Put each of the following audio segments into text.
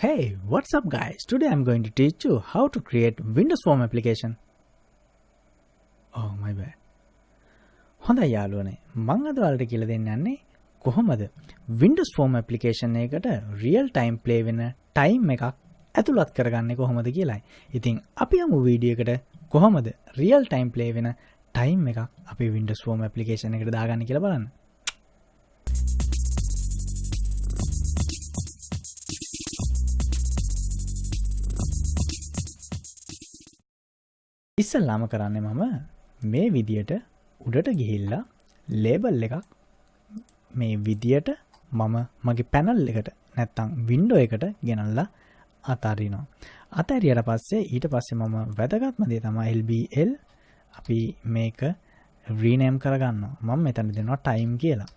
Hey, what's up guys? Today I'm going to teach you how to create Windows Form application. Oh my bad. හොඳයි යාළුවනේ. මම අද ඔයාලට කියලා දෙන්න යන්නේ කොහොමද Windows Form application එකකට real time play වෙන time එකක් ඇතුළත් කරගන්නේ කොහොමද කියලායි. ඉතින් අපි යමු වීඩියෝ එකට කොහොමද real time play වෙන time එකක් අපේ Windows Form application එකට දාගන්නේ කියලා බලන්න. ඉස්සල්ලාම කරන්නේ මම මේ විදියට උඩට ගිහිල්ලා ලේබල් එකක් මේ විදියට මම මගේ පැනල් එකට නැත්තම් වින්ඩෝ එකට ගෙනල්ලා අතාරිනවා. අතාරියට පස්සේ ඊට පස්සේ මම වැදගත්ම දේ තමයි LBL අපි මේක රීනේම් කරගන්නවා. මම මෙතන දෙනවා time කියලා.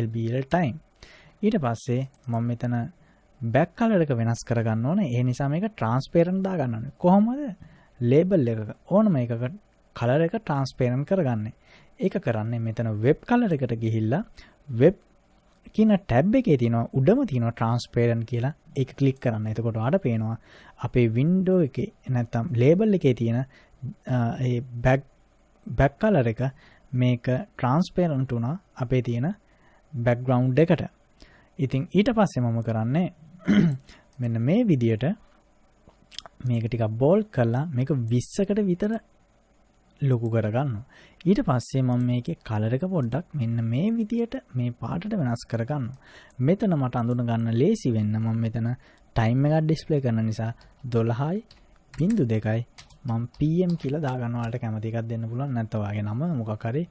LBL time. ඊට පස්සේ මම මෙතන back color එක වෙනස් කරගන්න ඕනේ. ඒ නිසා මේක transparent දාගන්න ඕනේ. කොහොමද ලේබල් එකක ඕනම එකක කලර් එක ට්‍රාන්ස්පරන්ට් කරගන්නේ. ඒක කරන්නේ මෙතන වෙබ් කලර් එකට ගිහිල්ලා වෙබ් කියන ටැබ් එකේ තියෙනවා උඩම තියෙනවා ට්‍රාන්ස්පරන්ට් කියලා. ඒක ක්ලික් කරන්න. එතකොට ඔයාලට පේනවා අපේ වින්ඩෝ එකේ නැත්තම් ලේබල් එකේ තියෙන ඒ බෑක් කලර් එක මේක ට්‍රාන්ස්පරන්ට් වුණා අපේ තියෙන බෑග්ග්‍රවුන්ඩ් එකට. ඉතින් ඊට පස්සේ මම කරන්නේ මෙන්න මේ විදියට මේක ටිකක් බෝල්ඩ් කරලා මේක 20කට විතර ලොකු කරගන්නවා. ඊට පස්සේ මම මේකේ කලර් එක පොඩ්ඩක් මෙන්න මේ විදියට මේ පාටට වෙනස් කරගන්නවා. මෙතන මට අඳුන ගන්න ලේසි වෙන්න මම මෙතන ටයිම් එකක් ඩිස්ප්ලේ කරන නිසා 12.2යි මම PM කියලා දාගන්න ඔයාලට කැමති එකක් දෙන්න පුළුවන්. නැත්නම් ඔයාගේ නම මොකක් හරි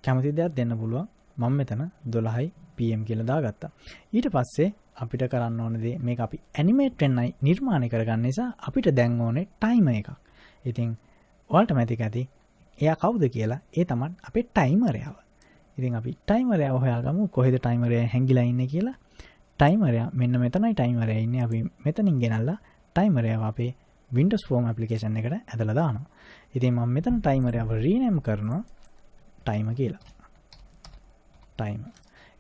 කැමති දෙයක් දෙන්න පුළුවන්. මම මෙතන 12යි PM කියලා දාගත්තා. ඊට පස්සේ අපිට කරන්න ඕන දේ මේක අපි ඇනිමේට් වෙන්නයි නිර්මාණය කරගන්න නිසා අපිට දැන් ඕනේ ටයිමර් එකක්. ඉතින් ඔයාලට මතක ඇති එයා කවුද කියලා? ඒ තමයි අපේ ටයිමර් එකව. ඉතින් අපි ටයිමර් එකව හොයාගමු කොහෙද ටයිමර් එක හැංගිලා ඉන්නේ කියලා. ටයිමර් එක මෙන්න මෙතනයි ටයිමර් එක ඉන්නේ. අපි මෙතනින් ගෙනල්ලා ටයිමර් එකව අපේ Windows Form application එකට ඇදලා දානවා. ඉතින් මම මෙතන ටයිමර් එකව රීනේම් කරනවා ටයිමර් කියලා. ටයිමර්.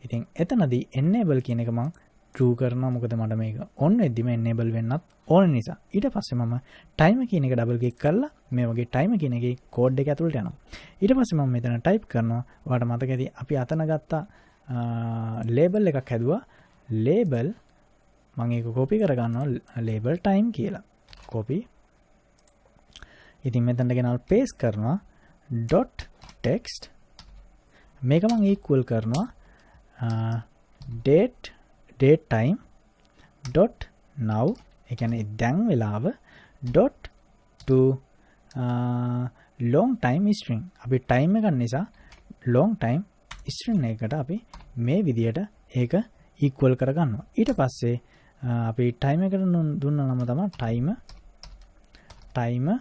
ඉතින් එතනදී enable කියන එක මම true කරනවා. මොකද මට මේක on වෙද්දිම enable වෙන්නත් ඕන නිසා. ඊට පස්සේ මම time කියන එක double click කරලා මේ වගේ time කියන එකේ code එක ඇතුළට යනවා. ඊට පස්සේ මම මෙතන type කරනවා. ඔයාලට මතක ඇති අපි අතන ගත්ත label එකක් හැදුවා. label මම ඒක copy කරගන්නවා label time කියලා. copy. ඉතින් මෙතනට ගෙනල්ලා paste කරනවා dot text මේක මම equal කරනවා date time dot now ඒ කියන්නේ දැන් වෙලාව dot to long time string අපි time එක නිසා long time string එකට අපි මේ විදියට ඒක equal කරගන්නවා. ඊට පස්සේ අපි time එකට දුන්න නම තමයි time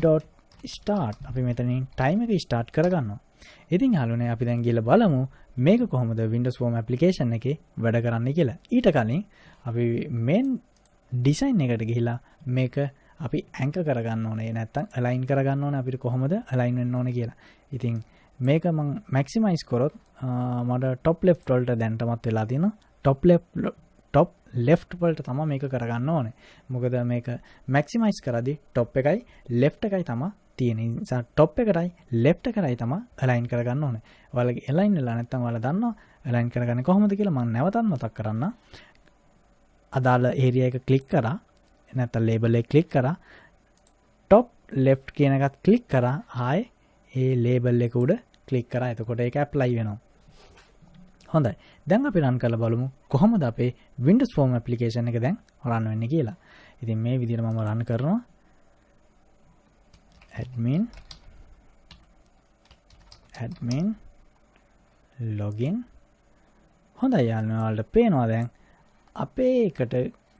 dot start අපි මෙතනින් time එක start කරගන්නවා. ඉතින් යාළුවනේ අපි දැන් ගිහලා බලමු මේක කොහොමද Windows Form application එකේ වැඩ කරන්නේ කියලා. ඊට කලින් අපි main design එකට ගිහිලා මේක අපි anchor කරගන්න ඕනේ. නැත්තම් align කරගන්න ඕනේ අපිට කොහොමද align වෙන්න ඕනේ කියලා. ඉතින් මේක මම maximize කරොත් මට top left වලට දැන්ටමත් වෙලා තියෙනවා. top left වලට තමයි මේක කරගන්න ඕනේ. මොකද මේක maximize කරද්දී top එකයි left එකයි තමයි තියෙන නිසා top එකටයි left එකටයි තමයි align කරගන්න ඕනේ. ඔයාලගේ align වෙලා නැත්නම් ඔයාලා දන්නවා align කරගන්නේ කොහොමද කියලා මම නැවතත් මතක් කරන්න. අදාළ area එක click කරා නැත්නම් label එක click කරා top left කියන එකත් click කරා ආයේ ඒ label එක උඩ click කරා. එතකොට ඒක apply වෙනවා. හොඳයි. දැන් අපි run කරලා බලමු කොහොමද අපේ Windows Form application එක දැන් run වෙන්නේ කියලා. ඉතින් මේ විදිහට මම run කරනවා. admin login. හොඳයි යාළුවෝ ඔයාලට පේනවා දැන් අපේ එකට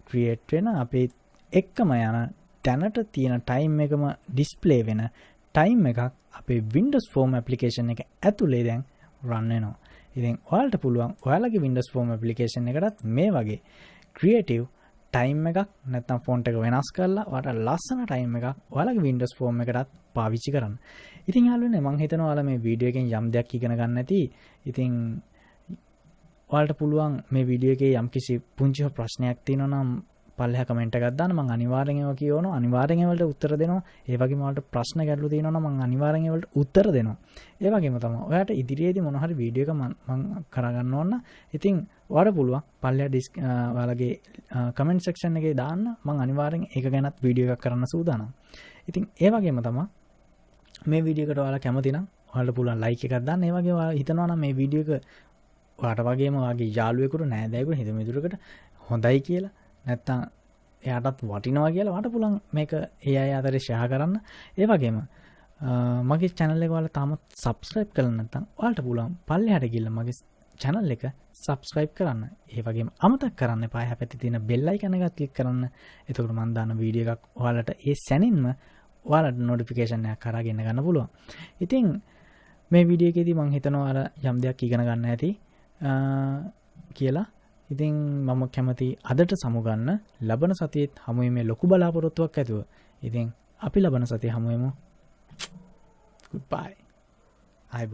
create වෙන අපේ එක්කම යන දැනට තියෙන time එකම display වෙන time එකක් අපේ Windows Form application එක ඇතුලේ දැන් run වෙනවා. ඉතින් ඔයාලට පුළුවන් ඔයාලගේ Windows Form application එකටත් මේ වගේ creative time එකක් නැත්නම් font එක වෙනස් කරලා ඔයාලට ලස්සන time එකක් ඔයාලගේ Windows Form එකටත් පාවිච්චි කරන්න. ඉතින් යාළුවනේ මම හිතනවා ඔයාලා මේ වීඩියෝ එකෙන් යම් දෙයක් ඉගෙන ගන්න ඇති. ඉතින් ඔයාලට පුළුවන් මේ වීඩියෝ එකේ යම්කිසි පුංචි ප්‍රශ්නයක් තියෙනවා නම් පල්ලෙහා කමෙන්ට් එකක් දාන්න. මම අනිවාර්යෙන් ඒවා කියවනවා. අනිවාර්යෙන් ඒවලට උත්තර දෙනවා. ඒ වගේම ඔයාලට ප්‍රශ්න ගැටලු තියෙනවා නම් මම අනිවාර්යෙන් ඒවලට උත්තර දෙනවා. ඒ වගේම තමයි ඔයාලට ඉදිරියේදී මොන හරි වීඩියෝ එක මම කරගන්න ඕන. ඉතින් ඔයාලට පුළුවන් පල්ලෙහා ඔයාලගේ කමෙන්ට් සෙක්ෂන් එකේ දාන්න. මම අනිවාර්යෙන් ඒක ගැනත් වීඩියෝ එකක් කරන්න සූදානම්. ඉතින් ඒ වගේම තමයි මේ වීඩියෝ එකට ඔයාලා කැමති නම් ඔයාලට පුළුවන් ලයික් එකක් දාන්න. ඒ වගේම ඔයාලා හිතනවා නම් මේ වීඩියෝ එක ඔයාලට වගේම ඔයාගේ යාළුවෙකුට නෑදෑයෙකුට හිත මිතුරෙකුට හොඳයි කියලා නැත්තම් එයාටත් වටිනවා කියලා ඔයාලට පුළුවන් මේක ඒ අය අතරේ ෂෙයා කරන්න. ඒ වගේම මගේ channel එක ඔයාලා තාම subscribe කරලා නැත්නම් ඔයාලට පුළුවන් පල්ලෙහාට ගිහලා මගේ channel එක subscribe කරන්න. ඒ වගේම අමතක කරන්න එපා එහා පැත්තේ තියෙන bell icon එක click කරන්න. එතකොට මම දාන වීඩියෝ එකක් ඔයාලට ඒ සැනින්ම ඔයාලට notification එකක් කරා ගෙන්න ගන්න පුළුවන්. ඉතින් මේ වීඩියෝ එකේදී මම හිතනවා අර යම් දෙයක් ඉගෙන ගන්න ඇති කියලා. ඉතින් මම කැමති අදට සමුගන්න ලබන සතියේත් හමු වෙමේ ලොකු බලාපොරොත්තුවක් ඇතුව. ඉතින් අපි ලබන සතියේ හමු වෙමු. Goodbye. Bye.